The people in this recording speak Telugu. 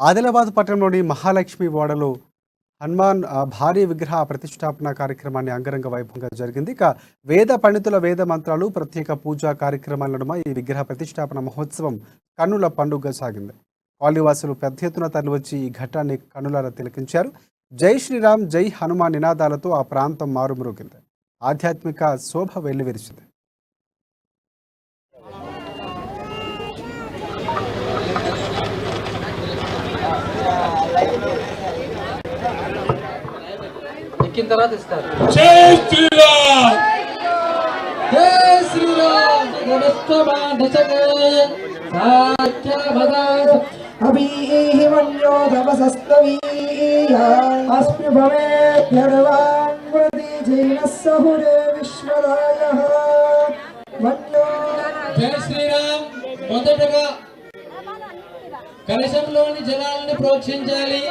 ఆదిలాబాద్ పట్టణంలోని మహాలక్ష్మి వాడలో హనుమాన్ భారీ విగ్రహ ప్రతిష్టాపన కార్యక్రమాన్ని అంగరంగ వైభవంగా జరిగింది. ఇక వేద పండితుల వేద మంత్రాలు, ప్రత్యేక పూజా కార్యక్రమాల నడుమ ఈ విగ్రహ ప్రతిష్టాపన మహోత్సవం కన్నుల పండుగగా సాగింది. కాలనీవాసులు పెద్ద ఎత్తున తరలివచ్చి ఈ ఘట్టాన్ని కన్నులారా తిలకించారు. జై శ్రీరామ్, జై హనుమాన్ నినాదాలతో ఆ ప్రాంతం మారుమ్రోగింది. ఆధ్యాత్మిక శోభ వెల్లివిరిచింది. ఎక్కిన తర్వాత ఇస్తారు. జై శ్రీరామ్, జై శ్రీరామ్. నమస్తమానచకే సాఖ్యమదా అభిహి మన్యో తమసస్తవీయా అస్మి భవేద్యర్వాన్ వృతి జైనస్సహురే విశ్వదాయః మన్యో. జై శ్రీరామ్. మొదటగా కలశంలోని జలాలను ప్రోక్షించాలి.